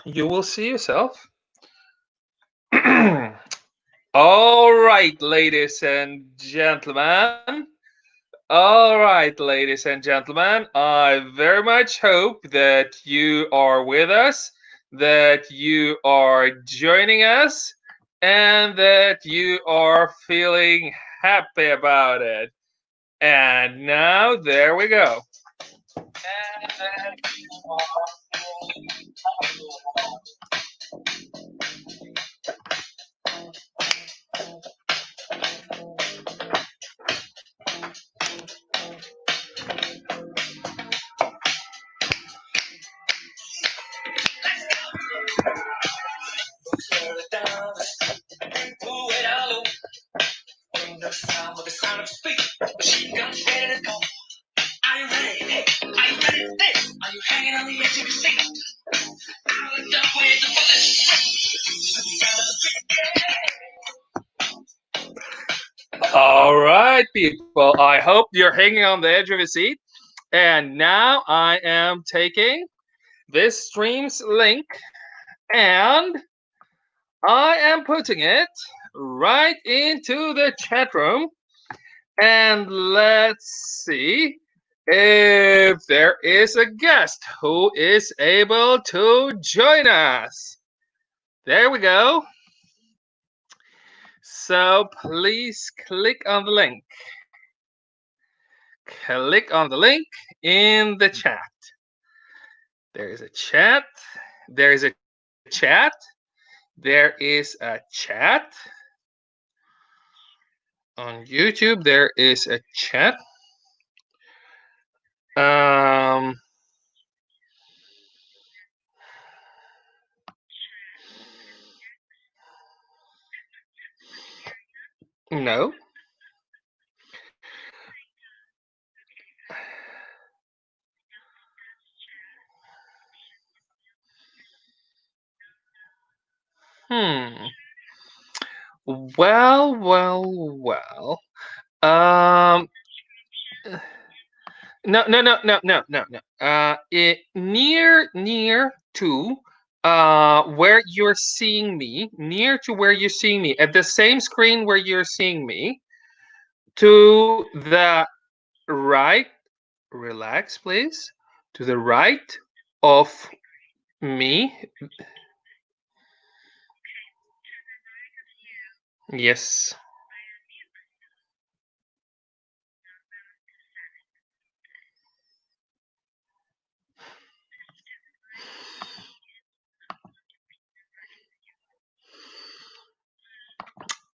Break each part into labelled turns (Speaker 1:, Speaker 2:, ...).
Speaker 1: You will see yourself. All right, ladies and gentlemen. All right, ladies and gentlemen. I very much hope that you are with us, that you are joining us, and that you are feeling happy about it. And now, there we go. All right, people. I hope you're hanging on the edge of your seat. And now I am taking this stream's link and I am putting it right into the chat room. And let's see if there is a guest who is able to join us. There we go. So please click on the link. Click on the link in the chat. There is a chat. There is a chat. There is a chat. On YouTube, there is a chat. Um, no. Hmm. Well. Um. No. Near to where you're seeing me, near to where you're seeing me, at the same screen where you're seeing me, to the right. Relax, please. To the right of me. Yes.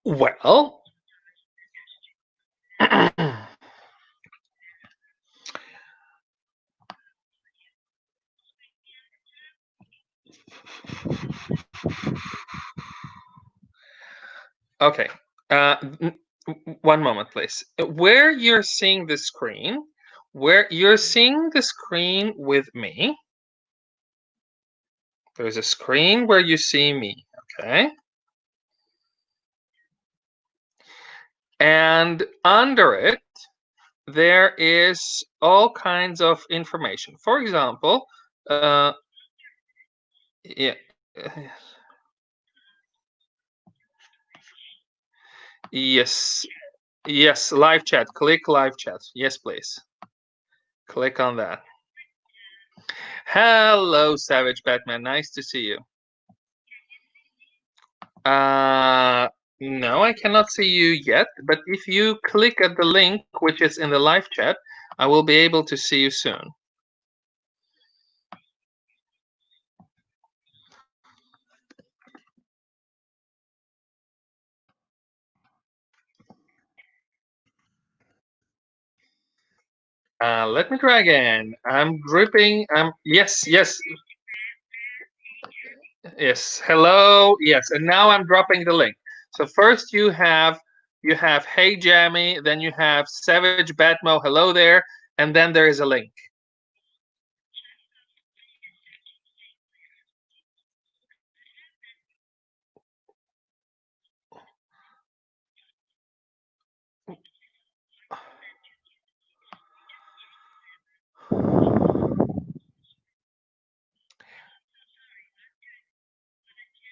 Speaker 1: Well, okay. One moment, please. Where you're seeing the screen, where you're seeing the screen with me, there's a screen where you see me, okay? And under it, there is all kinds of information. For example, yeah. Yes. Yes, live chat. Click live chat. Yes, please. Click on that. Hello, Savage Batman. Nice to see you. No, I cannot see you yet, but if you click at the link, which is in the live chat, I will be able to see you soon. Let me try again. I'm dripping. Yes. Hello. Yes, and now I'm dropping the link. So first you have Hey Jammy, then you have Savage Batmo. Hello there, and then there is a link.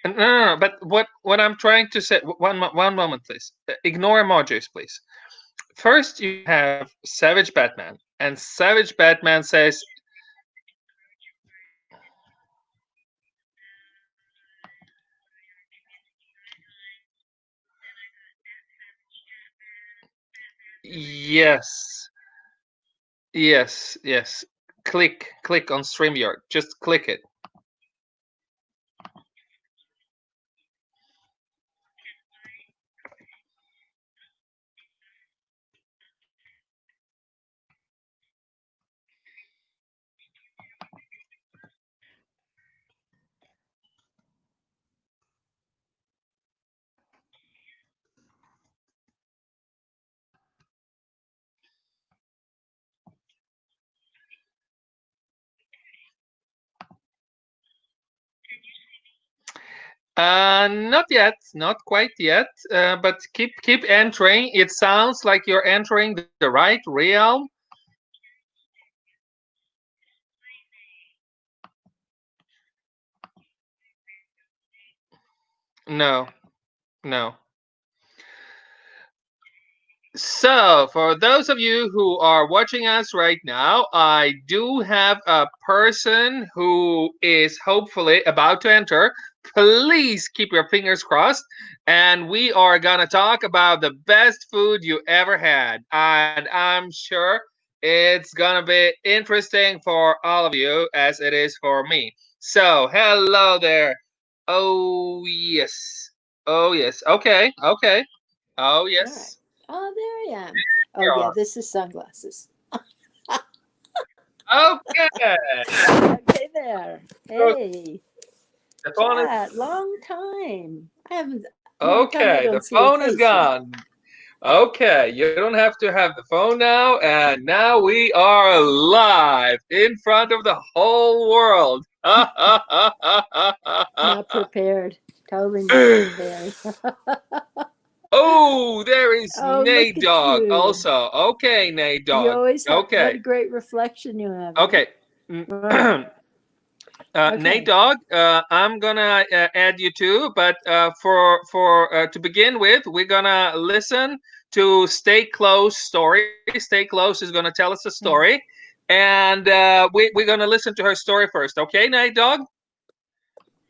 Speaker 1: No. But what I'm trying to say, one moment, please. Ignore emojis, please. First, you have Savage Batman, and Savage Batman says, "Yes, yes. Click on StreamYard. Just click it." Not yet, not quite yet. But keep entering. It sounds like you're entering the right realm. No, no. So, for those of you who are watching us right now, I do have a person who is hopefully about to enter. Please keep your fingers crossed. And we are going to talk about the best food you ever had. And I'm sure it's going to be interesting for all of you as it is for me. So, hello there. Oh, yes. Oh, yes. Okay. Okay. Oh,
Speaker 2: All right.
Speaker 1: yes.
Speaker 2: Oh, there I am. Oh,
Speaker 1: You
Speaker 2: yeah,
Speaker 1: are.
Speaker 2: this is sunglasses.
Speaker 1: Okay.
Speaker 2: Okay, there.
Speaker 1: So
Speaker 2: Hey,
Speaker 1: the phone is
Speaker 2: chat. Long time. I haven't. Long time I
Speaker 1: okay.
Speaker 2: don't
Speaker 1: The
Speaker 2: see your
Speaker 1: phone is
Speaker 2: face here.
Speaker 1: gone. Okay, you don't have to have the phone now, and now we are live in front of the whole world.
Speaker 2: Not prepared. Totally not prepared.
Speaker 1: Oh, there is
Speaker 2: Oh,
Speaker 1: Nate
Speaker 2: look at
Speaker 1: Dog
Speaker 2: you.
Speaker 1: also. Okay, Nate
Speaker 2: You
Speaker 1: Dog.
Speaker 2: always have. What
Speaker 1: Okay,
Speaker 2: a great reflection you have, eh?
Speaker 1: okay.
Speaker 2: All right.
Speaker 1: Nate
Speaker 2: Okay.
Speaker 1: Dog, I'm gonna add you too, but for to begin with, we're gonna listen to Stay Close story. Stay Close is gonna tell us a story,
Speaker 2: Mm.
Speaker 1: and we're gonna listen to her story first. Okay, Nate Dog?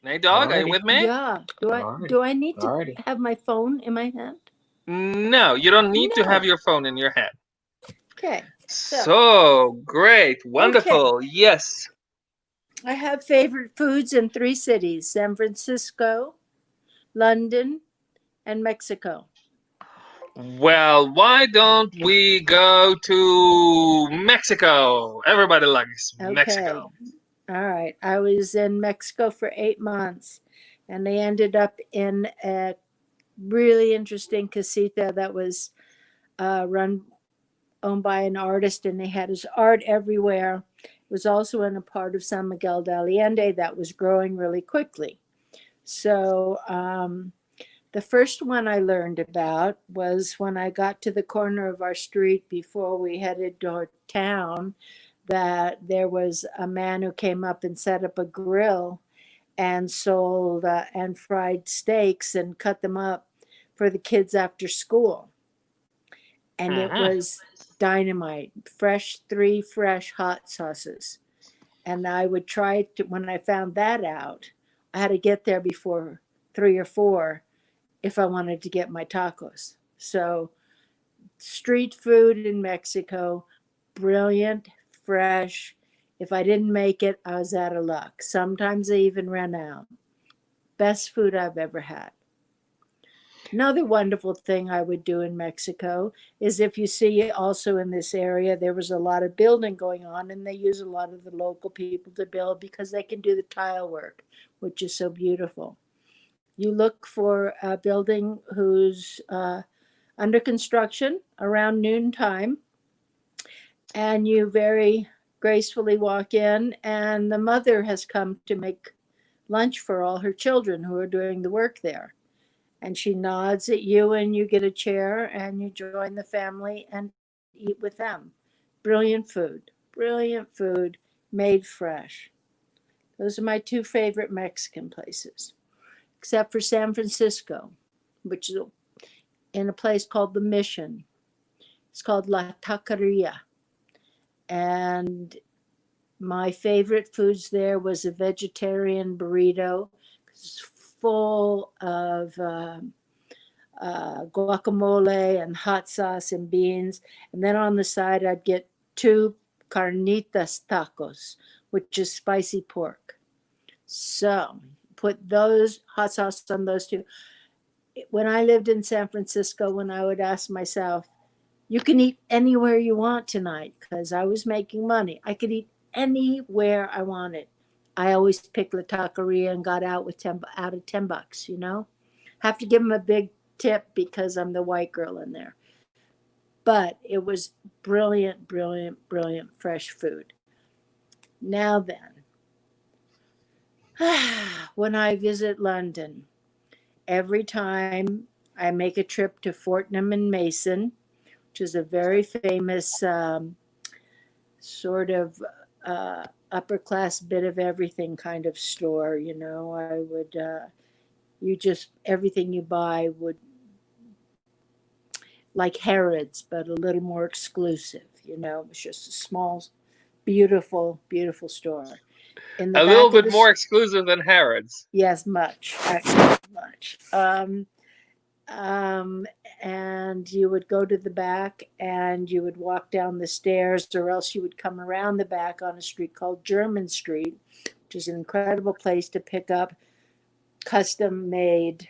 Speaker 1: Nate Dog, are you
Speaker 3: Alrighty,
Speaker 1: with me?
Speaker 2: Yeah.
Speaker 3: alrighty,
Speaker 2: Do I need to
Speaker 3: alrighty.
Speaker 2: have my phone in my hand?
Speaker 1: No, you don't need to have
Speaker 2: No.
Speaker 1: your phone in your hand.
Speaker 2: Okay. So,
Speaker 1: So great,
Speaker 2: okay.
Speaker 1: wonderful, yes.
Speaker 2: I have favorite foods in three cities: San Francisco, London, and Mexico.
Speaker 1: Well, why don't we go to Mexico? Everybody likes
Speaker 2: Okay.
Speaker 1: Mexico.
Speaker 2: All right. I was in Mexico for 8 months, and I ended up in a really interesting casita that was run owned by an artist, and they had his art everywhere. It was also in a part of San Miguel de Allende that was growing really quickly. So the first one I learned about was when I got to the corner of our street before we headed to town, that there was a man who came up and set up a grill and sold and fried steaks and cut them up for the kids after school. And it
Speaker 1: Mhm.
Speaker 2: was dynamite, three fresh hot sauces. And I would try to, when I found that out, I had to get there before 3 or 4 if I wanted to get my tacos. So, street food in Mexico, brilliant, fresh. If I didn't make it, I was out of luck. Sometimes I even ran out. Best food I've ever had. Another wonderful thing I would do in Mexico is if you see also in this area, there was a lot of building going on, and they use a lot of the local people to build because they can do the tile work, which is so beautiful. You look for a building who's under construction around noontime, and you very gracefully walk in, and the mother has come to make lunch for all her children who are doing the work there. And she nods at you, and you get a chair, and you join the family and eat with them. Brilliant food, made fresh. Those are my two favorite Mexican places. except for San Francisco, which is in a place called the Mission. It's called La Taqueria. And my favorite foods there was a vegetarian burrito. It's full of guacamole and hot sauce and beans. And then on the side, I'd get two carnitas tacos, which is spicy pork. So put those hot sauce on those two. When I lived in San Francisco, when I would ask myself, you can eat anywhere you want tonight, because I was making money. I could eat anywhere I wanted. I always picked La Taqueria and got out with out of $10, you know. Have to give them a big tip because I'm the white girl in there. But it was brilliant, brilliant, brilliant fresh food. Now then, when I visit London, every time I make a trip to Fortnum and Mason, which is a very famous sort of upper class bit of everything kind of store, you know, I would, you just, everything you buy would, like Harrods, but a little more exclusive, you know, it was just a small, beautiful, beautiful store. In the
Speaker 1: A little
Speaker 2: back of
Speaker 1: bit more
Speaker 2: this,
Speaker 1: exclusive than Harrods.
Speaker 2: yes, much, actually, much. Um, and you would go to the back and you would walk down the stairs, or else you would come around the back on a street called German Street, which is an incredible place to pick up custom made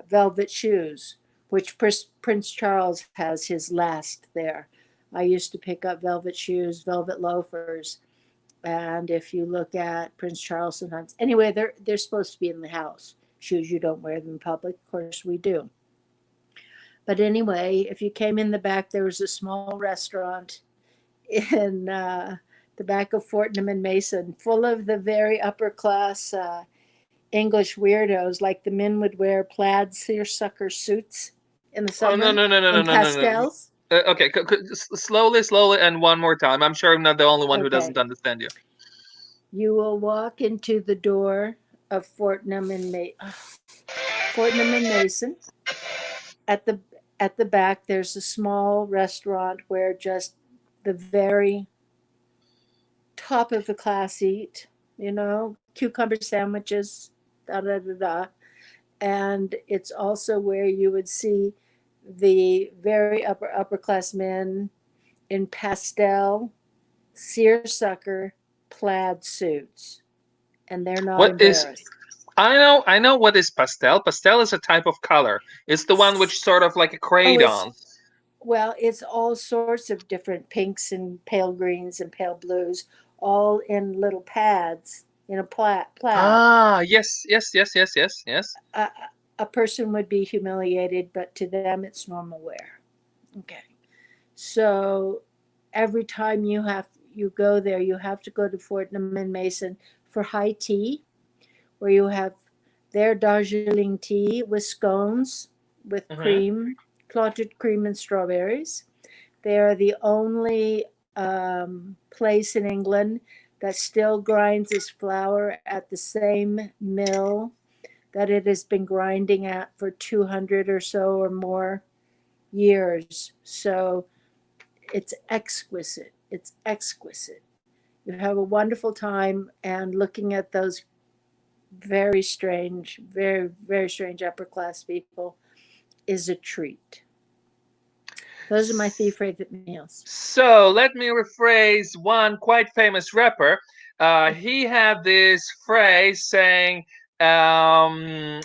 Speaker 2: velvet shoes, which Prince Charles has his last there. I used to pick up velvet shoes, velvet loafers. And if you look at Prince Charles sometimes, anyway, they're supposed to be in the house. Shoes, you don't wear them in public. Of course, we do. But anyway, if you came in the back, there was a small restaurant in the back of Fortnum and Mason, full of the very upper class English weirdos. Like the men would wear plaid seersucker suits in the
Speaker 1: Oh, no,
Speaker 2: summer
Speaker 1: no, no, no, no,
Speaker 2: in
Speaker 1: no, no, no.
Speaker 2: pastels.
Speaker 1: Okay, slowly, slowly, and one more time. I'm sure I'm not the only one who
Speaker 2: Okay,
Speaker 1: doesn't understand you.
Speaker 2: you will walk into the door of Fortnum and Mason. At the back, there's a small restaurant where just the very top of the class eat, you know, cucumber sandwiches, da da da da. And it's also where you would see the very upper class men in pastel, seersucker, plaid suits, and they're not
Speaker 1: What is
Speaker 2: embarrassed.
Speaker 1: I know what is pastel. Pastel is a type of color. It's the one which sort of like a
Speaker 2: Oh, it's
Speaker 1: crayon.
Speaker 2: well, it's all sorts of different pinks and pale greens and pale blues, all in little pads in a plaid.
Speaker 1: Ah, yes, yes, yes, yes, yes, yes.
Speaker 2: A, a person would be humiliated, but to them it's normal wear. Okay. So every time you go there, you have to go to Fortnum and Mason for high tea, where you have their Darjeeling tea with scones with
Speaker 1: Hmm.
Speaker 2: cream, clotted cream and strawberries. They are the only place in England that still grinds its flour at the same mill that it has been grinding at for 200 or so or more years. So it's exquisite. It's exquisite. You have a wonderful time, and looking at those very strange, very, very strange upper class people is a treat. Those are my three favorite meals.
Speaker 1: So let me rephrase one quite famous rapper. He had this phrase saying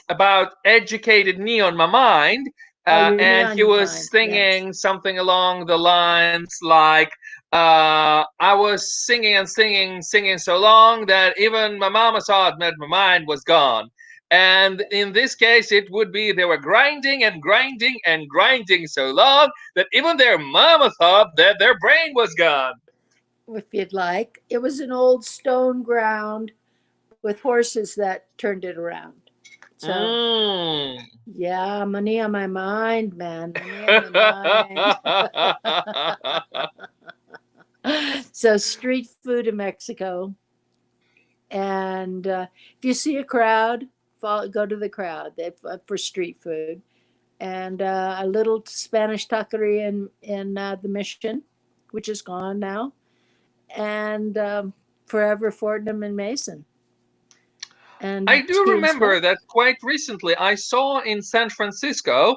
Speaker 1: about educated me on my mind,
Speaker 2: Oh, you're me
Speaker 1: and
Speaker 2: on
Speaker 1: he
Speaker 2: your
Speaker 1: was
Speaker 2: mind. Yes.
Speaker 1: singing something along the lines like, I was singing and singing, singing so long that even my mama thought that my mind was gone. And in this case, it would be they were grinding and grinding and grinding so long that even their mama thought that their brain was gone.
Speaker 2: If you'd like. It was an old stone ground with horses that turned it around. So,
Speaker 1: Mm.
Speaker 2: yeah, money on my mind, man. Money on my mind. So, street food in Mexico. And if you see a crowd, go to the crowd for street food, and a little Spanish taqueria in the Mission, which is gone now, and Forever Fortnum and Mason,
Speaker 1: I
Speaker 2: and
Speaker 1: do
Speaker 2: Ski and
Speaker 1: remember
Speaker 2: Smoke.
Speaker 1: that quite recently I saw in San Francisco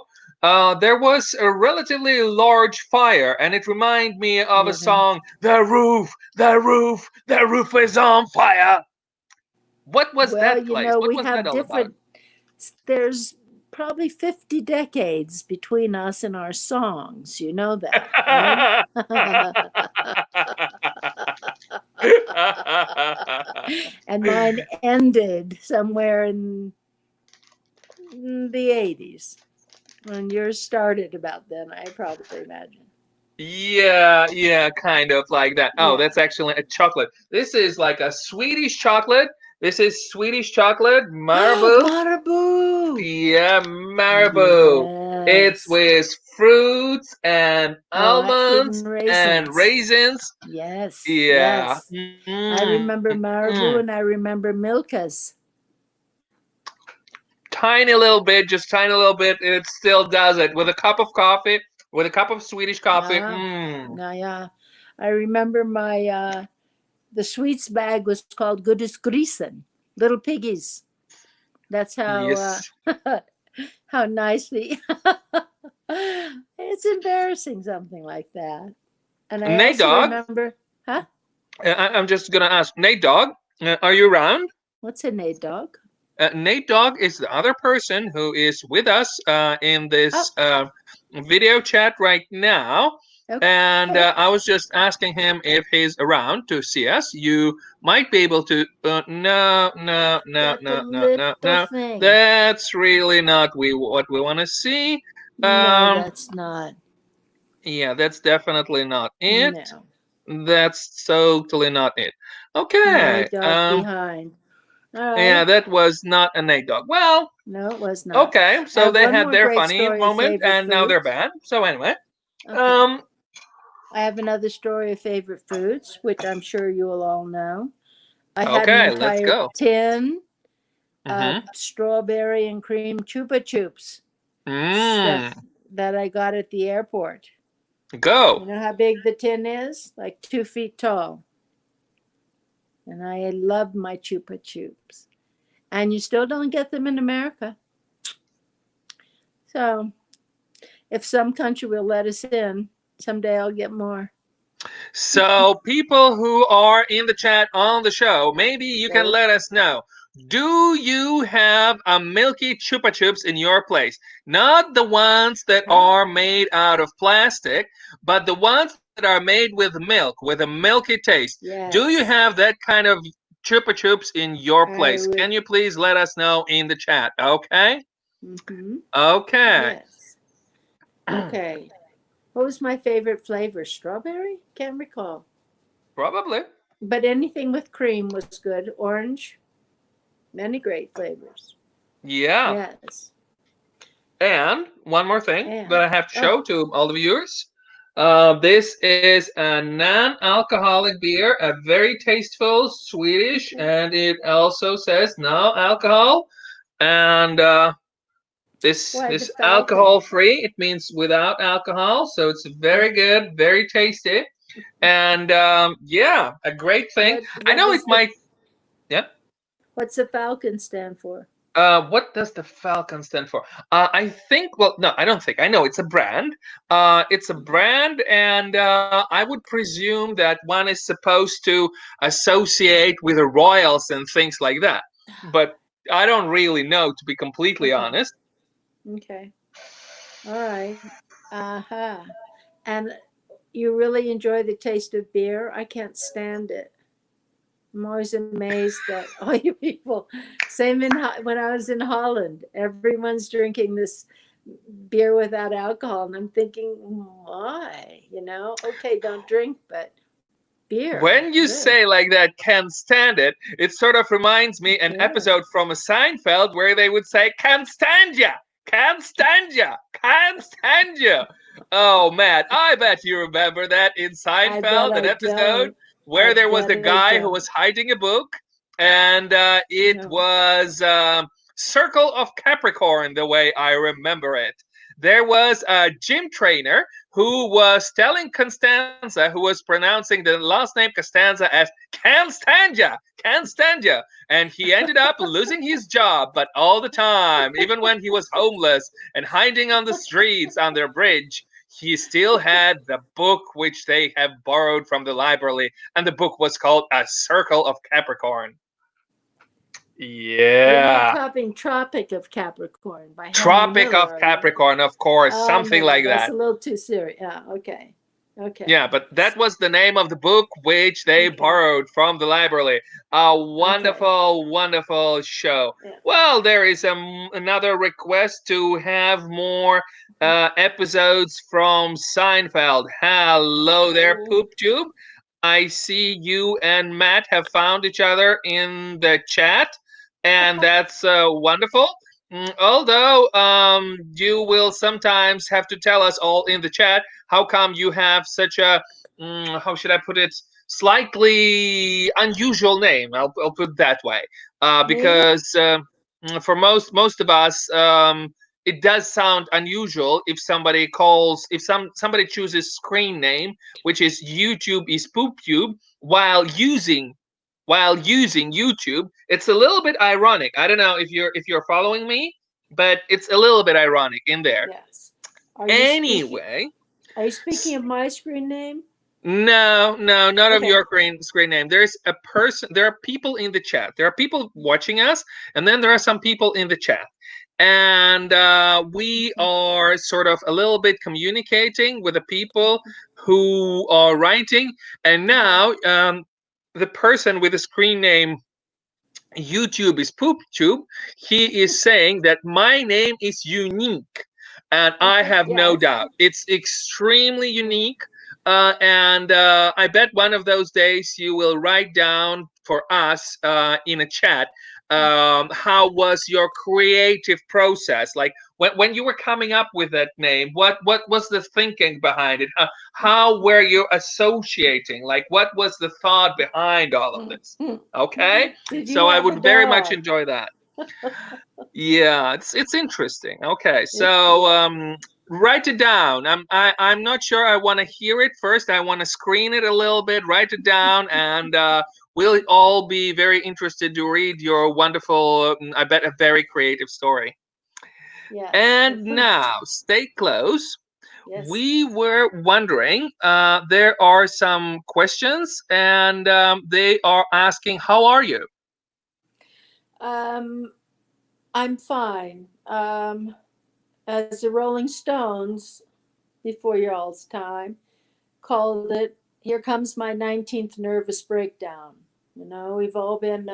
Speaker 1: there was a relatively large fire, and it reminded me of a
Speaker 2: Yeah.
Speaker 1: song, The Roof, the Roof, the Roof is on fire. What was
Speaker 2: Well,
Speaker 1: that place? What
Speaker 2: we
Speaker 1: was that
Speaker 2: have
Speaker 1: all about?
Speaker 2: different. There's probably 50 decades between us and our songs. You know that, right? And mine ended somewhere in the 80s. When yours started about then, I probably imagine.
Speaker 1: Yeah, kind of like that. Oh,
Speaker 2: Yeah.
Speaker 1: that's actually a chocolate. This is like a Swedish chocolate. This is Swedish chocolate, Marabou.
Speaker 2: Marabou!
Speaker 1: Yeah, Marabou. It's
Speaker 2: Yes.
Speaker 1: with fruits and
Speaker 2: Oh, fruit
Speaker 1: almonds
Speaker 2: and
Speaker 1: and
Speaker 2: raisins.
Speaker 1: raisins.
Speaker 2: Yes,
Speaker 1: Yeah.
Speaker 2: yes. I remember
Speaker 1: Mm.
Speaker 2: Marabou and I remember Milka's.
Speaker 1: Tiny little bit, just tiny little bit. It still does it with a cup of coffee, with a cup of Swedish coffee.
Speaker 2: Yeah, yeah. I remember the sweets bag was called Godisgrisen, Little Piggies. That's
Speaker 1: Yes.
Speaker 2: how nicely. It's embarrassing, something like that. And I
Speaker 1: Nate
Speaker 2: also
Speaker 1: Dog,
Speaker 2: remember, huh?
Speaker 1: I'm just gonna ask Nate Dog, are you around?
Speaker 2: What's a Nate dog?
Speaker 1: Nate Dog is the other person who is with us in
Speaker 2: Oh,
Speaker 1: this video chat right now. And
Speaker 2: okay.
Speaker 1: I was just asking him if he's around to see us. You might be able to. No, no, no,
Speaker 2: Got the
Speaker 1: no, no, no,
Speaker 2: little
Speaker 1: no.
Speaker 2: thing.
Speaker 1: That's really not what we want to see.
Speaker 2: No,
Speaker 1: Um,
Speaker 2: that's not.
Speaker 1: yeah, that's definitely not it.
Speaker 2: No.
Speaker 1: That's totally not it. Okay.
Speaker 2: Nate dog behind. All
Speaker 1: Yeah,
Speaker 2: right.
Speaker 1: that was not a Nate Dog. Well,
Speaker 2: No, it was not.
Speaker 1: okay,
Speaker 2: I
Speaker 1: so
Speaker 2: have
Speaker 1: they
Speaker 2: one
Speaker 1: had
Speaker 2: more
Speaker 1: their
Speaker 2: great
Speaker 1: funny
Speaker 2: story of
Speaker 1: moment
Speaker 2: favorite
Speaker 1: and now they're
Speaker 2: foods.
Speaker 1: bad. So anyway,
Speaker 2: Okay.
Speaker 1: um,
Speaker 2: I have another story of favorite foods, which I'm sure you will all know. I had an
Speaker 1: okay, let's
Speaker 2: entire
Speaker 1: go.
Speaker 2: tin of
Speaker 1: Mm-hmm.
Speaker 2: strawberry and cream chupa chups that
Speaker 1: Mm,
Speaker 2: that I got at the airport.
Speaker 1: go.
Speaker 2: You know how big the tin is? Like 2 feet tall. And I loved my chupa chups. And you still don't get them in America. So if some country will let us in, someday I'll get more.
Speaker 1: So people who are in the chat on the show, maybe you can
Speaker 2: Go.
Speaker 1: let us know. Do you have a milky chupa chups in your place? Not the ones that
Speaker 2: Yeah.
Speaker 1: are made out of plastic, but the ones that are made with milk, with a milky taste. Do you
Speaker 2: Yes.
Speaker 1: have that kind of chupa chups in your
Speaker 2: I
Speaker 1: place?
Speaker 2: would.
Speaker 1: Can you please let us know in the chat? Okay?
Speaker 2: Mm-hmm.
Speaker 1: Okay.
Speaker 2: Yes. Okay. What was my favorite flavor? Strawberry? Can't recall.
Speaker 1: Probably.
Speaker 2: But anything with cream was good. Orange, many great flavors.
Speaker 1: Yeah.
Speaker 2: Yes.
Speaker 1: And one more thing that
Speaker 2: And
Speaker 1: I have to
Speaker 2: oh,
Speaker 1: show to all the viewers. This is a non-alcoholic beer, a very tasteful Swedish,
Speaker 2: okay.
Speaker 1: and it also says no alcohol. And this
Speaker 2: Why the
Speaker 1: is
Speaker 2: falcon?
Speaker 1: alcohol free. It means without alcohol, so it's very good, very tasty, and yeah, a great thing. I
Speaker 2: What
Speaker 1: know it
Speaker 2: does the
Speaker 1: might. Yeah.
Speaker 2: what's the falcon stand for?
Speaker 1: What does the Falcon stand for? I think. Well, no, I don't think. I know it's a brand. It's a brand, and I would presume that one is supposed to associate with the royals and things like that. But I don't really know, to be completely
Speaker 2: Okay.
Speaker 1: honest.
Speaker 2: Okay. All right. Aha. And you really enjoy the taste of beer? I can't stand it. I'm always amazed that all you people, same when I was in Holland, everyone's drinking this beer without alcohol. And I'm thinking, why? Okay, don't drink, but beer,
Speaker 1: When you
Speaker 2: ugh,
Speaker 1: say like that, can't stand it, it sort of reminds me an
Speaker 2: yeah.
Speaker 1: episode from a Seinfeld where they would say, can't stand ya, can't stand ya, can't stand ya. Oh man, I bet you remember that in
Speaker 2: I bet
Speaker 1: Seinfeld, an
Speaker 2: I
Speaker 1: episode
Speaker 2: don't. I
Speaker 1: where there was
Speaker 2: bet
Speaker 1: the
Speaker 2: I
Speaker 1: guy who
Speaker 2: don't.
Speaker 1: was hiding a book, and it
Speaker 2: No.
Speaker 1: was Circle of Capricorn, the way I remember it. There was a gym trainer who was telling Constanza, who was pronouncing the last name Costanza as Constanza, and he ended up losing his job, but all the time, even when he was homeless and hiding on the streets under a bridge, he still had the book which they have borrowed from the library, and the book was called A Circle of Capricorn.
Speaker 2: You're not
Speaker 1: Yeah.
Speaker 2: copying Tropic of Capricorn by Henry
Speaker 1: Tropic
Speaker 2: Miller,
Speaker 1: of
Speaker 2: are you?
Speaker 1: Capricorn, of course,
Speaker 2: Oh
Speaker 1: something
Speaker 2: no,
Speaker 1: like
Speaker 2: that's
Speaker 1: that.
Speaker 2: a little too serious. Yeah, okay. Okay.
Speaker 1: Yeah, but that was the name of the book which they
Speaker 2: Okay.
Speaker 1: borrowed from the library. A
Speaker 2: Okay.
Speaker 1: wonderful, wonderful show.
Speaker 2: Yeah.
Speaker 1: Well, there is another request to have more episodes from Seinfeld. Hello there,
Speaker 2: Oh,
Speaker 1: Poop Tube. I see you and Matt have found each other in the chat, and that's wonderful. Although you will sometimes have to tell us all in the chat how come you have such a how should I put it, slightly unusual name. I'll put it that way,
Speaker 2: me?
Speaker 1: because for most of us, it does sound unusual if somebody calls if somebody chooses screen name, which is YouTube is PoopTube, while using YouTube. It's a little bit ironic. I don't know if you're following me, but it's a little bit ironic in there.
Speaker 2: Yes. Are you speaking?
Speaker 1: Anyway,
Speaker 2: Are you speaking of my screen name?
Speaker 1: no, no, none of
Speaker 2: Okay.
Speaker 1: your screen name. There's a person. There are people in the chat. There are people watching us, and then there are some people in the chat, and we are sort of a little bit communicating with the people who are writing. And
Speaker 2: Uh-huh.
Speaker 1: now, the person with the screen name YouTube is PoopTube. He is saying that my name is unique, and I have no
Speaker 2: Yes.
Speaker 1: doubt it's extremely unique. And I bet one of those days you will write down for us in a chat, how was your creative process? Like when you were coming up with that name, what was the thinking behind it? How were you associating? Like what was the thought behind all of this? Okay,
Speaker 2: Did you
Speaker 1: so I
Speaker 2: have a
Speaker 1: would very much
Speaker 2: dog?
Speaker 1: enjoy that. Yeah, it's interesting. Okay,
Speaker 2: It's
Speaker 1: so
Speaker 2: yeah.
Speaker 1: write it down. I'm not sure I want to hear it first. I want to screen it a little bit, write it down, and we'll all be very interested to read your wonderful, I bet a very creative story.
Speaker 2: Yes.
Speaker 1: And now, stay close.
Speaker 2: Yes.
Speaker 1: We were wondering, there are some questions, and they are asking, how are you?
Speaker 2: Um, I'm fine. As the Rolling Stones, before your all's time, called it, "Here comes my 19th nervous breakdown." We've all been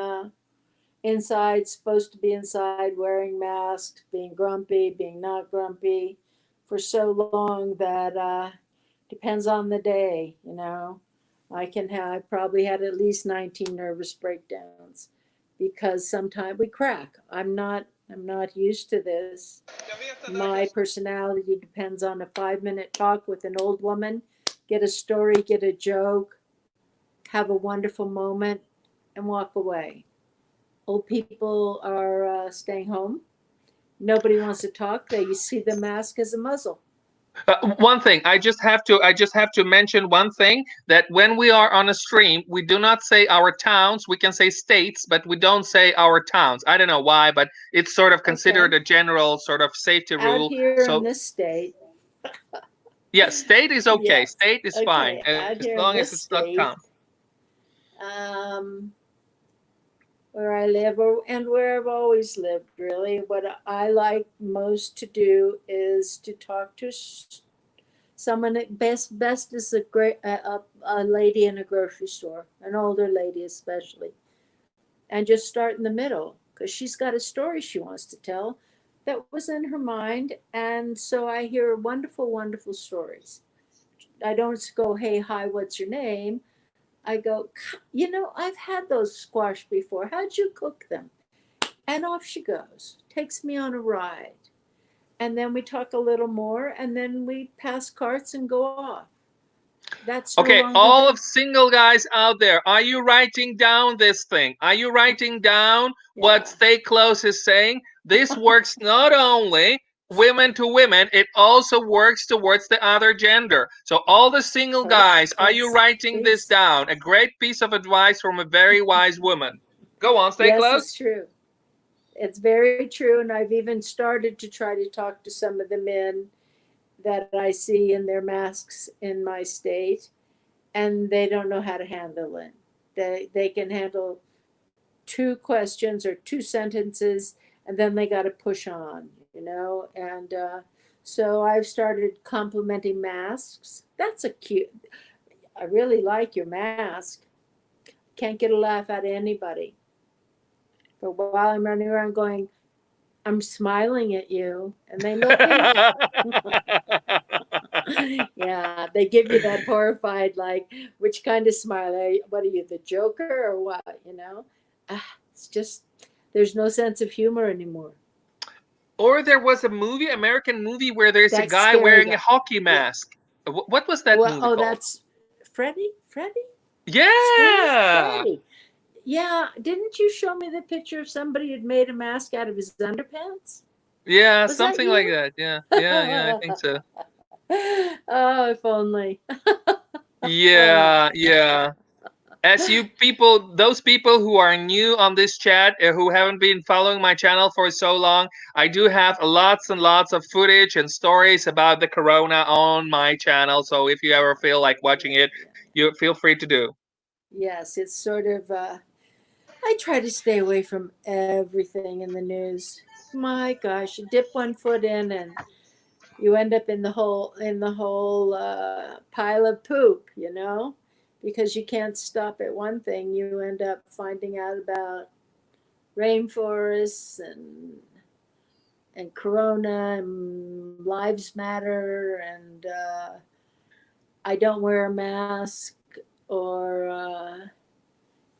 Speaker 2: inside, supposed to be inside, wearing masks, being grumpy, being not grumpy for so long that depends on the day. I probably had at least 19 nervous breakdowns because sometimes we crack. I'm not used to this. My personality depends on a 5-minute talk with an old woman, get a story, get a joke, have a wonderful moment, and walk away. Old people are staying home. Nobody wants to talk. They see the mask as a muzzle.
Speaker 1: One thing I just have to mention one thing, that when we are on a stream, we do not say our towns. We can say states, but we don't say our towns. I don't know why, but it's sort of considered
Speaker 2: Okay.
Speaker 1: a general sort of safety
Speaker 2: Out
Speaker 1: rule.
Speaker 2: here in
Speaker 1: So
Speaker 2: this state,
Speaker 1: yeah, state is okay.
Speaker 2: yes.
Speaker 1: State is fine
Speaker 2: Okay.
Speaker 1: as
Speaker 2: Out
Speaker 1: long
Speaker 2: here
Speaker 1: as
Speaker 2: in
Speaker 1: it's
Speaker 2: this
Speaker 1: not town.
Speaker 2: state, um, where I live, and where I've always lived, really, what I like most to do is to talk to someone. Best is a lady in a grocery store, an older lady especially, and just start in the middle because she's got a story she wants to tell that was in her mind. And so I hear wonderful, wonderful stories. I don't go, "Hey, hi, what's your name?" I go, "I've had those squash before. How'd you cook them?" And off she goes, takes me on a ride. And then we talk a little more, and then we pass carts and go off. That's no
Speaker 1: Okay,
Speaker 2: longer
Speaker 1: all
Speaker 2: the.
Speaker 1: of single guys out there, are you writing down this thing? Are you writing down what
Speaker 2: Yeah.
Speaker 1: Stay Close is saying? this works not only women to women, it also works towards the other gender. So all the single
Speaker 2: Oh,
Speaker 1: guys, are you
Speaker 2: yes,
Speaker 1: writing this
Speaker 2: please.
Speaker 1: down? A great piece of advice from a very wise woman. Go on, stay
Speaker 2: Yes,
Speaker 1: close.
Speaker 2: it's true. It's very true. And I've even started to try to talk to some of the men that I see in their masks in my state, and they don't know how to handle it. They can handle two questions or two sentences, and then they got to push on, you know. And so I've started complimenting masks. That's a cute. I really like your mask. Can't get a laugh out of anybody. But while I'm running around going, I'm smiling at you, and they look pink. Yeah, they give you that horrified, like, which kind of smile? What are you, the Joker or what? You know, it's just there's no sense of humor anymore.
Speaker 1: Or there was a movie, American movie, where there's a
Speaker 2: That
Speaker 1: guy
Speaker 2: scary
Speaker 1: wearing a
Speaker 2: guy.
Speaker 1: hockey
Speaker 2: Yeah.
Speaker 1: mask. What was that
Speaker 2: Well,
Speaker 1: movie
Speaker 2: oh,
Speaker 1: called?
Speaker 2: that's Freddie. Freddie. Screaming
Speaker 1: Yeah.
Speaker 2: Freddie. Yeah. Didn't you show me the picture of somebody who had made a mask out of his underpants?
Speaker 1: Yeah,
Speaker 2: Was that
Speaker 1: something like
Speaker 2: you?
Speaker 1: that. Yeah, yeah, I think so.
Speaker 2: Oh, if only.
Speaker 1: Yeah, yeah. As you people, those people who are new on this chat, who haven't been following my channel for so long, I do have lots and lots of footage and stories about the corona on my channel. So if you ever feel like watching
Speaker 2: Yeah,
Speaker 1: it,
Speaker 2: yeah.
Speaker 1: you feel free to do.
Speaker 2: Yes, it's sort of. I try to stay away from everything in the news. My gosh, you dip one foot in and you end up in the whole pile of poop, you know, because you can't stop at one thing. You end up finding out about rainforests and corona and lives matter and I don't wear a mask or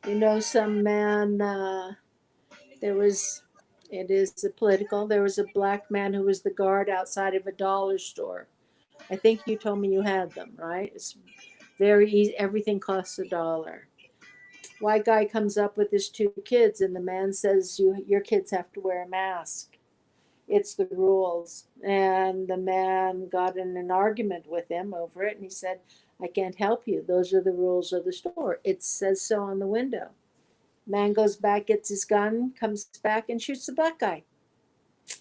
Speaker 2: you know some man there was it is a political there was a black man who was the guard outside of a dollar store. I think you told me you had them, right? It's very easy. Everything costs $1. White guy comes up with his two kids, and the man says, your kids have to wear a mask. It's the rules." And the man got in an argument with him over it, and he said, "I can't help you. Those are the rules of the store. It says so on the window." Man goes back, gets his gun, comes back, and shoots the black guy.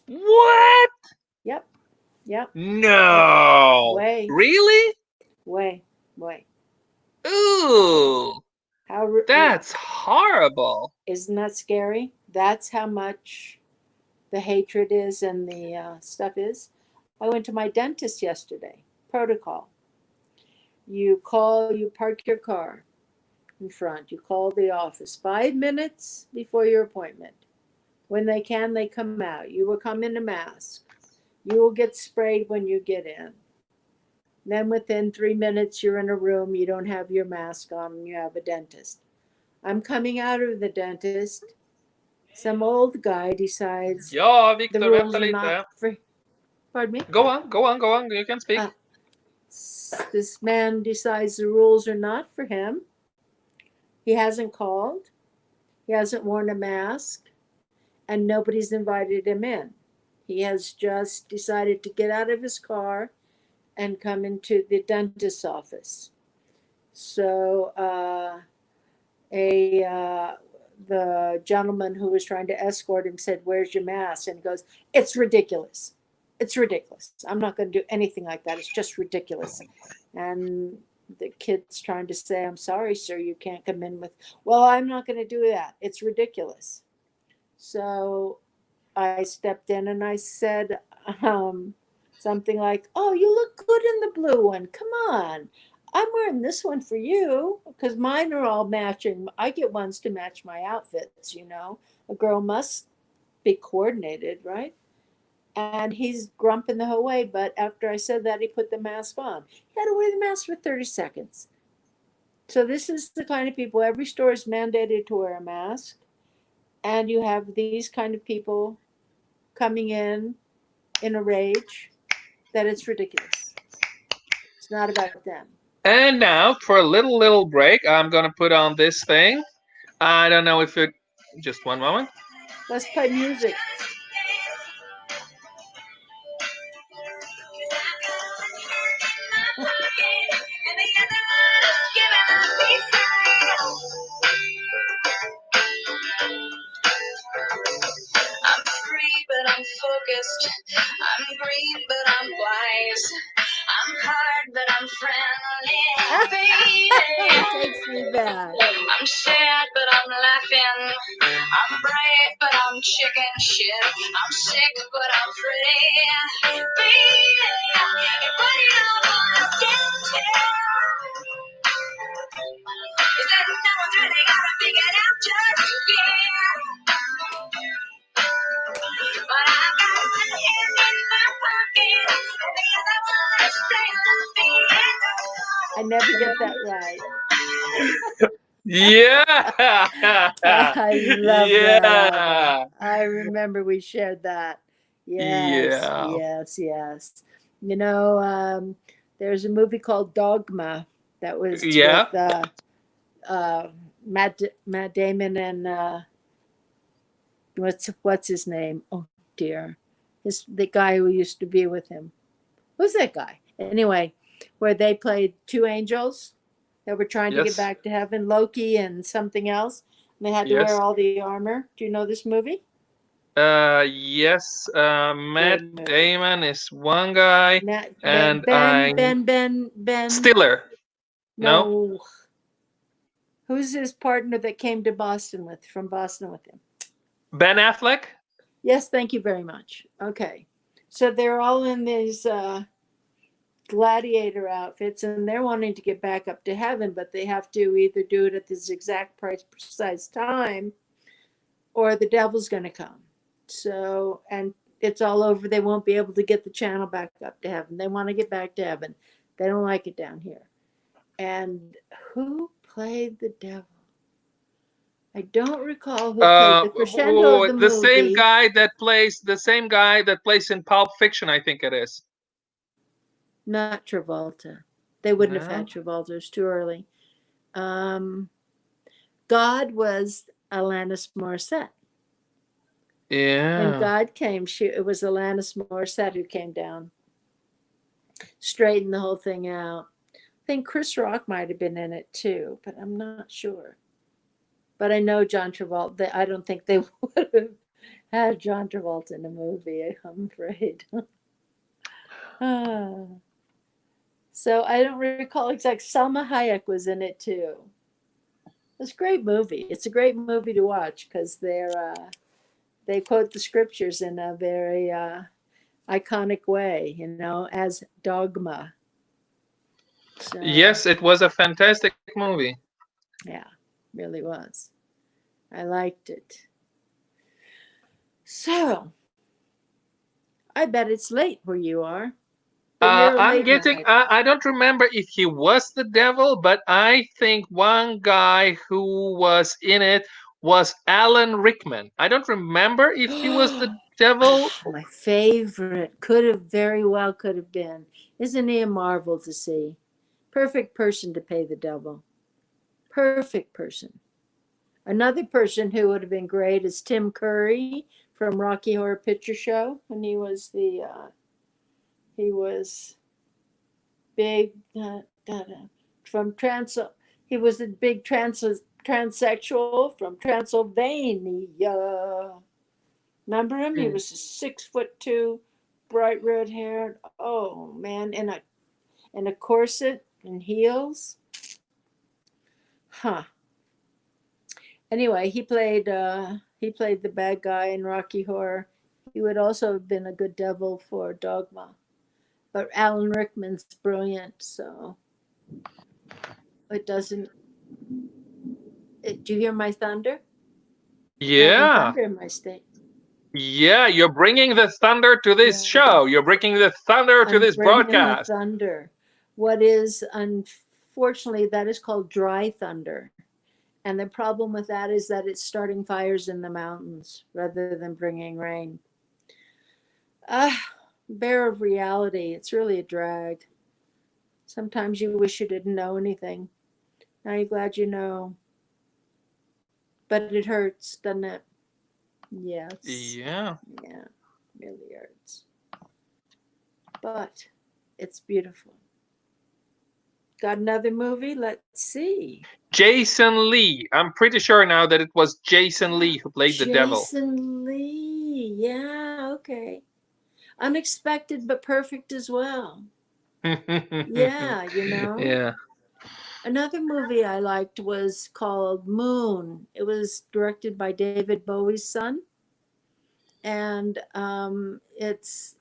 Speaker 1: What?
Speaker 2: Yep, yep, yep.
Speaker 1: No.
Speaker 2: Way,
Speaker 1: Really?
Speaker 2: way, way.
Speaker 1: Ooh,
Speaker 2: Yeah.
Speaker 1: that's horrible.
Speaker 2: Isn't that scary? That's how much the hatred is and the stuff is. I went to my dentist yesterday. Protocol. You call, you park your car in front. You call the office 5 minutes before your appointment. When they can, they come out. You will come in a mask. You will get sprayed when you get in. Then within 3 minutes, you're in a room. You don't have your mask on and you have a dentist. I'm coming out of the dentist. Some old guy decides
Speaker 1: Ja,
Speaker 2: the
Speaker 1: Victor,
Speaker 2: rules
Speaker 1: vänta
Speaker 2: are not
Speaker 1: lite.
Speaker 2: for. Pardon me?
Speaker 1: Go on, go on, go on. You can speak.
Speaker 2: Uh, this man decides the rules are not for him. He hasn't called. He hasn't worn a mask. And nobody's invited him in. He has just decided to get out of his car and come into the dentist's office. So a the gentleman who was trying to escort him said, "Where's your mask?" And he goes, "It's ridiculous. It's ridiculous. I'm not going to do anything like that. It's just ridiculous." And the kid's trying to say, "I'm sorry, sir, you can't come in with." "Well, I'm not going to do that. It's ridiculous." So I stepped in and I said something like, "Oh, you look good in the blue one. Come on. I'm wearing this one for you because mine are all matching. I get ones to match my outfits, you know. A girl must be coordinated, right?" And he's grumping the whole way. But after I said that, he put the mask on. He had to wear the mask for 30 seconds. So this is the kind of people, every store is mandated to wear a mask. And you have these kind of people coming in a rage that it's ridiculous. It's not about them.
Speaker 1: And now, for a little break, I'm gonna put on this thing. I don't know if it. Just one moment.
Speaker 2: Let's play music.
Speaker 3: focused. I'm green, but I'm wise. I'm hard, but I'm friendly.
Speaker 2: It takes me back.
Speaker 3: I'm sad, but I'm laughing. I'm brave, but I'm chicken shit. I'm sick, but I'm pretty. Baby, what do you wanna get to? Is that no one's really gotta figure it out just yet? But I got one hand in my pocket, and the other one is playing the
Speaker 2: I never get that right.
Speaker 1: Yeah.
Speaker 2: I love that
Speaker 1: Yeah.
Speaker 2: album. I remember we shared that. Yes,
Speaker 1: Yeah.
Speaker 2: yes, yes. You know, there's a movie called Dogma that was
Speaker 1: Yeah.
Speaker 2: with Matt Damon and what's his name? Oh dear, the guy who used to be with him. Who's that guy? Anyway, where they played two angels that were trying to get
Speaker 1: Yes.
Speaker 2: back to heaven, Loki and something else. And they had to wear
Speaker 1: Yes.
Speaker 2: all the armor. Do you know this movie?
Speaker 1: Yes. Matt
Speaker 2: Great movie.
Speaker 1: Damon is one guy,
Speaker 2: Not
Speaker 1: and I
Speaker 2: Ben.
Speaker 1: Stiller. No,
Speaker 2: No, who's his partner that came to Boston from Boston with him?
Speaker 1: Ben Affleck.
Speaker 2: Yes, thank you very much. Okay, so they're all in these gladiator outfits, and they're wanting to get back up to heaven, but they have to either do it at this exact precise time, or the devil's going to come. So, and it's all over. They won't be able to get the channel back up to heaven. They want to get back to heaven. They don't like it down here. And who played the devil? I don't recall who played the crescendo of the
Speaker 1: The same
Speaker 2: movie.
Speaker 1: guy that plays in Pulp Fiction, I think it is.
Speaker 2: Not Travolta. They wouldn't have
Speaker 1: No.
Speaker 2: had Travolta. It's too early. God was Alanis Morissette. When
Speaker 1: Yeah.
Speaker 2: God came, it was Alanis Morissette who came down, straightened the whole thing out. I think Chris Rock might have been in it too, but I'm not sure. But I know John Travolta. I don't think they would have had John Travolta in a movie, I'm afraid. So I don't recall exactly. Salma Hayek was in it too. It's a great movie. It's a great movie to watch because they quote the scriptures in a very iconic way, as dogma. So,
Speaker 1: Yes, it was a fantastic movie.
Speaker 2: yeah, really was. I liked it. So, I bet it's late where you are. But you're
Speaker 1: I'm
Speaker 2: late
Speaker 1: getting.
Speaker 2: night.
Speaker 1: I don't remember if he was the devil, but I think one guy who was in it was Alan Rickman. I don't remember if he was the devil.
Speaker 2: My favorite could have been. Isn't he a marvel to see? Perfect person to pay the devil. Perfect person. Another person who would have been great is Tim Curry from Rocky Horror Picture Show when he was he was big from he was a big transsexual from Transylvania. Remember him? He was 6'2", bright red hair. Oh man, in a corset and heels. Huh. Anyway, he played the bad guy in Rocky Horror. He would also have been a good devil for Dogma. But Alan Rickman's brilliant, so it doesn't. Do you hear my thunder? We're having
Speaker 1: Yeah.
Speaker 2: thunder in my state.
Speaker 1: Yeah, you're bringing the thunder to this
Speaker 2: Yeah.
Speaker 1: show. You're bringing the thunder to
Speaker 2: I'm
Speaker 1: this
Speaker 2: bringing
Speaker 1: broadcast.
Speaker 2: the thunder. What is unfortunately that is called dry thunder. And the problem with that is that it's starting fires in the mountains rather than bringing rain. Bear of reality. It's really a drag. Sometimes you wish you didn't know anything. Now you're glad you know. But it hurts, doesn't it? Yes.
Speaker 1: Yeah.
Speaker 2: Yeah, really hurts. But it's beautiful. Got another movie? Let's see.
Speaker 1: Jason Lee. I'm pretty sure now that it was Jason Lee who played the devil.
Speaker 2: Jason Lee. Yeah, okay. Unexpected but perfect as well. Yeah, you know.
Speaker 1: Yeah.
Speaker 2: Another movie I liked was called Moon. It was directed by David Bowie's son, and it's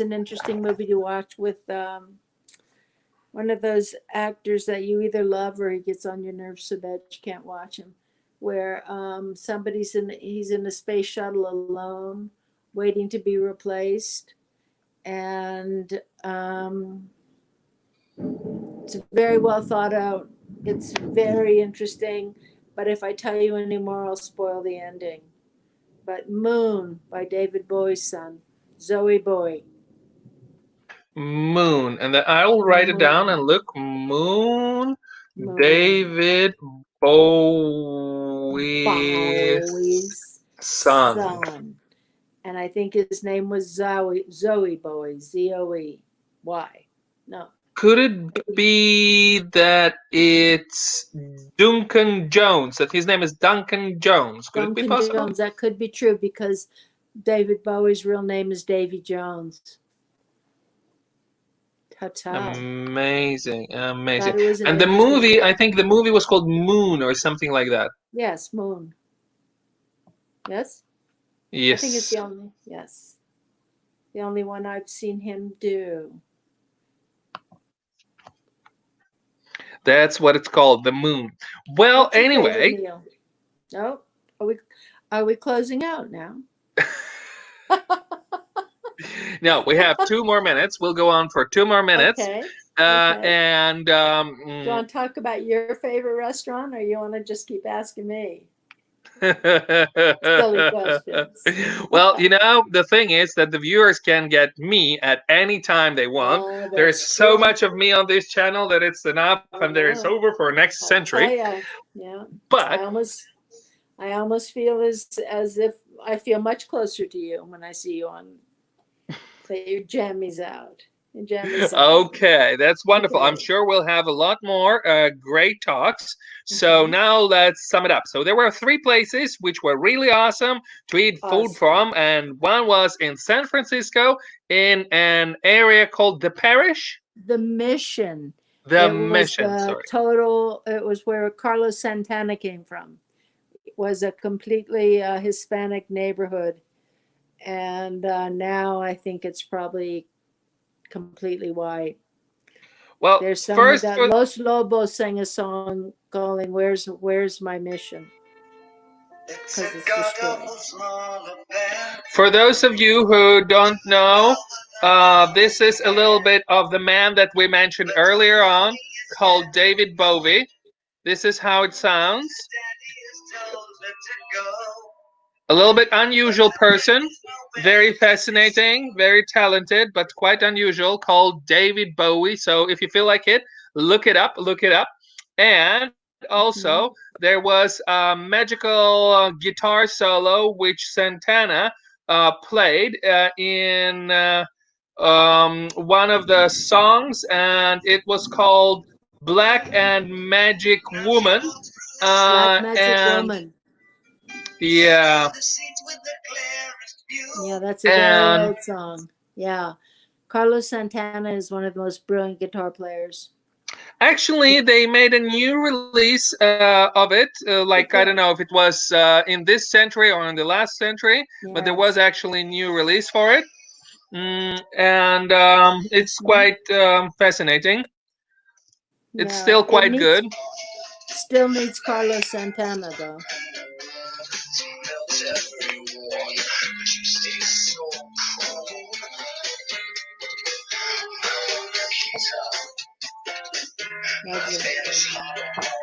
Speaker 2: an interesting movie to watch with one of those actors that you either love or he gets on your nerves so bad you can't watch him. Where he's in a space shuttle alone, waiting to be replaced, and it's very well thought out. It's very interesting, but if I tell you any more, I'll spoil the ending. But Moon by David Bowie's son, Zoe Bowie.
Speaker 1: Moon. And then I'll write it down and
Speaker 2: Moon.
Speaker 1: look. Moon.
Speaker 2: Moon.
Speaker 1: David Bowie's
Speaker 2: Bowie's
Speaker 1: son.
Speaker 2: son. And I think his name was Zoe Bowie, Zoe. Why? No.
Speaker 1: Could it be that it's Duncan Jones? That his name is Duncan Jones? Could it be
Speaker 2: Duncan
Speaker 1: possible?
Speaker 2: Jones. That could be true because David Bowie's real name is Davy Jones. Ta-ta.
Speaker 1: Amazing,
Speaker 2: Thought
Speaker 1: amazing.
Speaker 2: it was an
Speaker 1: And the
Speaker 2: interesting
Speaker 1: movie, I
Speaker 2: fact.
Speaker 1: think the movie was called Moon or something like that.
Speaker 2: Yes, Moon. Yes? I think it's
Speaker 1: Yes.
Speaker 2: the only one I've seen him do.
Speaker 1: That's what it's called, the Moon. Well,
Speaker 2: What's your favorite
Speaker 1: anyway,
Speaker 2: meal? Oh, are we closing out now?
Speaker 1: no, we have 2 more minutes. We'll go on for 2 more minutes.
Speaker 2: Okay. Okay.
Speaker 1: And
Speaker 2: Do you want to talk about your favorite restaurant, or you want to just keep asking me silly questions?
Speaker 1: well, the thing is that the viewers can get me at any time they want.
Speaker 2: Oh,
Speaker 1: There is
Speaker 2: that's
Speaker 1: so
Speaker 2: true.
Speaker 1: much of me on this channel that it's enough,
Speaker 2: I
Speaker 1: and there is
Speaker 2: know.
Speaker 1: over for next
Speaker 2: I'll
Speaker 1: century.
Speaker 2: tell ya. Yeah.
Speaker 1: But
Speaker 2: I almost feel as if I feel much closer to you when I see you on. Say your jammies out. Your jammies out.
Speaker 1: okay, that's wonderful. I'm
Speaker 2: Okay.
Speaker 1: sure we'll have a lot more great talks. So
Speaker 2: Mhm.
Speaker 1: now let's sum it up. So there were 3 places which were really awesome to eat food
Speaker 2: Awesome.
Speaker 1: from, and one was in San Francisco in an area called the Parish.
Speaker 2: The Mission.
Speaker 1: The
Speaker 2: It was
Speaker 1: Mission,
Speaker 2: the
Speaker 1: sorry.
Speaker 2: total. It was where Carlos Santana came from. It was a completely Hispanic neighborhood, and now I think it's probably completely white.
Speaker 1: Well,
Speaker 2: There's some
Speaker 1: first
Speaker 2: that Los Lobos sang a song calling "Where's My Mission?" because it's destroyed.
Speaker 1: for those of you who don't know, this is a little bit of the man that we mentioned earlier on, called David Bowie. This is how it sounds. A little bit unusual person, very fascinating, very talented, but quite unusual, called David Bowie. So if you feel like it, look it up, look it up. And also,
Speaker 2: Mhm.
Speaker 1: there was a magical guitar solo which Santana played in one of the songs, and it was called Black and Magic Woman.
Speaker 2: Black Magic
Speaker 1: And
Speaker 2: Woman.
Speaker 1: yeah,
Speaker 2: Yeah, that's a very
Speaker 1: and
Speaker 2: old song. Yeah. Carlos Santana is one of the most brilliant guitar players.
Speaker 1: actually, they made a new release of it. Like, I don't
Speaker 2: Okay.
Speaker 1: know if it was in this century or in the last century, but there was
Speaker 2: Yes.
Speaker 1: actually a new release for it. And it's
Speaker 2: Hmm.
Speaker 1: quite fascinating. It's
Speaker 2: Yeah.
Speaker 1: still
Speaker 2: It
Speaker 1: quite
Speaker 2: needs
Speaker 1: good.
Speaker 2: still needs Carlos Santana though. Lovely.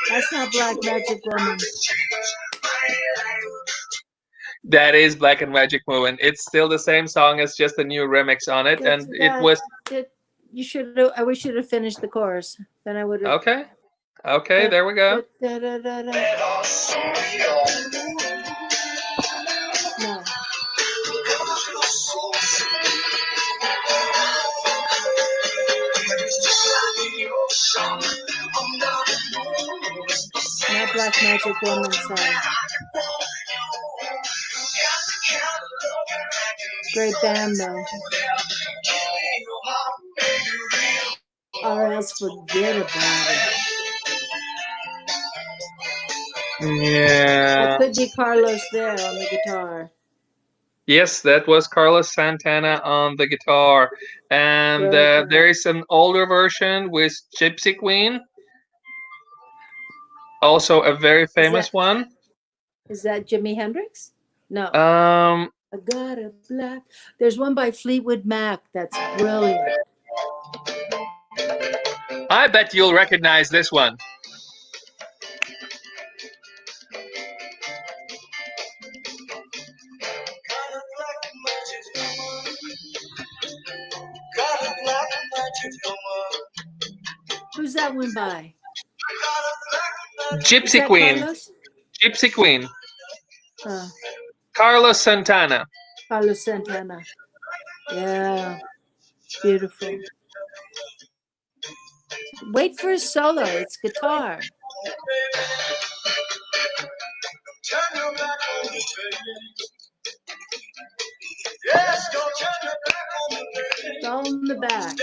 Speaker 2: That's not Black Magic Woman.
Speaker 1: That is Black and Magic Woman. It's still the same song, it's just a new remix on it,
Speaker 2: That's
Speaker 1: and it
Speaker 2: that.
Speaker 1: was
Speaker 2: That you should have. We should have finished the chorus. Then I would have.
Speaker 1: okay. Okay,
Speaker 2: Da,
Speaker 1: there we go.
Speaker 2: da, da, da, da, da. Magic Woman song. Great band though. Or else forget about it.
Speaker 1: Yeah.
Speaker 2: That could be Carlos there on the guitar.
Speaker 1: Yes, that was Carlos Santana on the guitar. And
Speaker 2: Great.
Speaker 1: there is an older version with Gypsy Queen. Also a very famous one.
Speaker 2: Is that Jimi Hendrix? No.
Speaker 1: Um,
Speaker 2: I got a black. There's one by Fleetwood Mac that's brilliant.
Speaker 1: I bet you'll recognize this one.
Speaker 2: Who's that one by? Is
Speaker 1: Gypsy
Speaker 2: that
Speaker 1: Queen.
Speaker 2: Carlos?
Speaker 1: Gypsy Queen.
Speaker 2: Uh,
Speaker 1: Carlos Santana.
Speaker 2: Carlos Santana. Yeah. Beautiful. Wait for his solo. It's guitar. It's all in the back.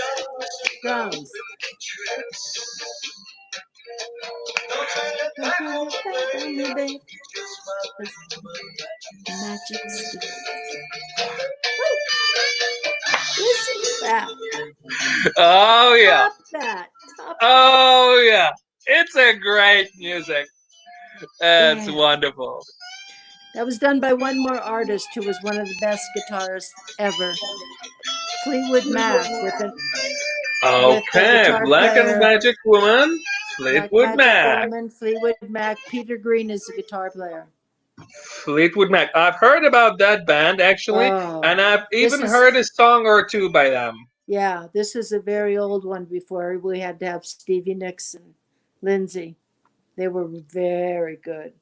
Speaker 2: Drums. Magic sticks. Woo! Listen to that.
Speaker 1: Oh yeah.
Speaker 2: Top that. Top
Speaker 1: Oh yeah. It's a great music. It's
Speaker 2: Yeah.
Speaker 1: wonderful.
Speaker 2: That was done by one more artist who was one of the best guitarists ever. Fleetwood Mac with a
Speaker 1: Okay,
Speaker 2: guitar
Speaker 1: Black and
Speaker 2: player.
Speaker 1: Magic Woman,
Speaker 2: Black
Speaker 1: Fleetwood
Speaker 2: Magic
Speaker 1: Mac.
Speaker 2: Woman, Fleetwood Mac. Peter Green is the guitar player.
Speaker 1: Fleetwood Mac. I've heard about that band actually,
Speaker 2: Oh,
Speaker 1: and I've
Speaker 2: this
Speaker 1: even
Speaker 2: is-
Speaker 1: heard a song or two by them.
Speaker 2: Yeah, this is a very old one before we had to have Stevie Nicks and Lindsay. They were very good.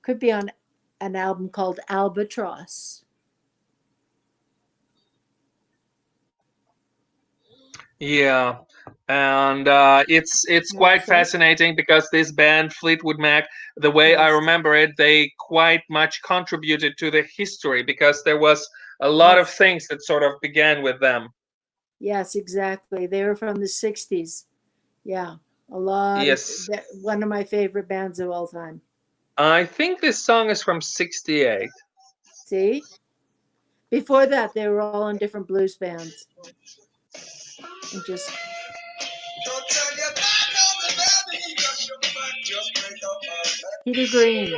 Speaker 2: Could be on an album called Albatross.
Speaker 1: Yeah, and it's quite
Speaker 2: Wonderful.
Speaker 1: fascinating because this band Fleetwood Mac, the way I
Speaker 2: Yes.
Speaker 1: remember it, they quite much contributed to the history because there was a lot of
Speaker 2: Yes.
Speaker 1: things that sort of began with them.
Speaker 2: Yes, exactly. They were from the 60s. Yeah, a lot.
Speaker 1: Yes.
Speaker 2: One of my favorite bands of all time.
Speaker 1: I think this song is from '68.
Speaker 2: See? Before that, they were all in different blues bands. And just Peter Green.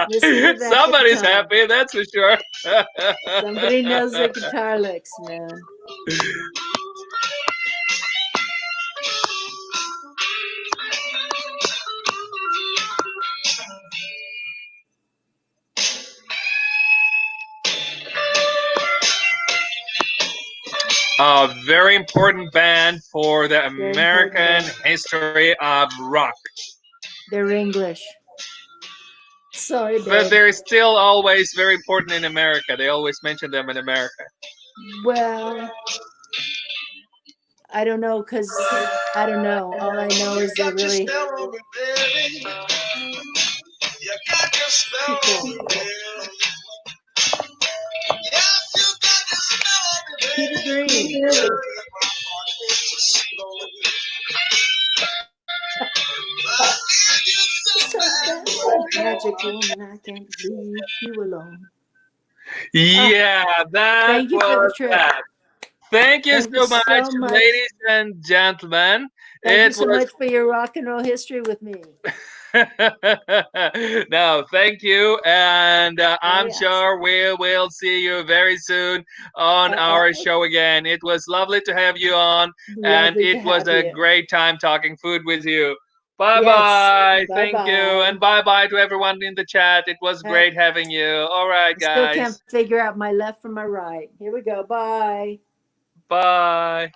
Speaker 2: Listen to that
Speaker 1: Somebody's
Speaker 2: guitar.
Speaker 1: happy, that's for sure.
Speaker 2: Somebody knows their guitar licks, man.
Speaker 1: A very important band for the
Speaker 2: Very important
Speaker 1: American
Speaker 2: band.
Speaker 1: history of rock.
Speaker 2: They're English. Sorry,
Speaker 1: But
Speaker 2: babe.
Speaker 1: they're still always very important in America. They always mention them in America.
Speaker 2: Well, I don't know, because I don't know. All I know is they're really too cool. Peter Green. So bad. Magic Woman, I can't leave you alone.
Speaker 1: Yeah, that
Speaker 2: Thank you for the
Speaker 1: was
Speaker 2: trip.
Speaker 1: that. Thank you
Speaker 2: Thank you
Speaker 1: so much,
Speaker 2: so much.
Speaker 1: ladies and gentlemen.
Speaker 2: Thank you
Speaker 1: It
Speaker 2: so
Speaker 1: was
Speaker 2: much for your rock and roll history with me.
Speaker 1: no, thank you, and I'm
Speaker 2: yes.
Speaker 1: sure we will see you very soon on our show again. It was lovely to have you on, and
Speaker 2: Lovely to
Speaker 1: it was
Speaker 2: have
Speaker 1: a
Speaker 2: you.
Speaker 1: great time talking food with you. Bye
Speaker 2: Yes.
Speaker 1: bye. Thank you,
Speaker 2: Bye-bye.
Speaker 1: and bye bye to everyone in the chat. It was great having you. All right,
Speaker 2: I still
Speaker 1: guys.
Speaker 2: can't figure out my left from my right. Here we go. Bye.
Speaker 1: Bye.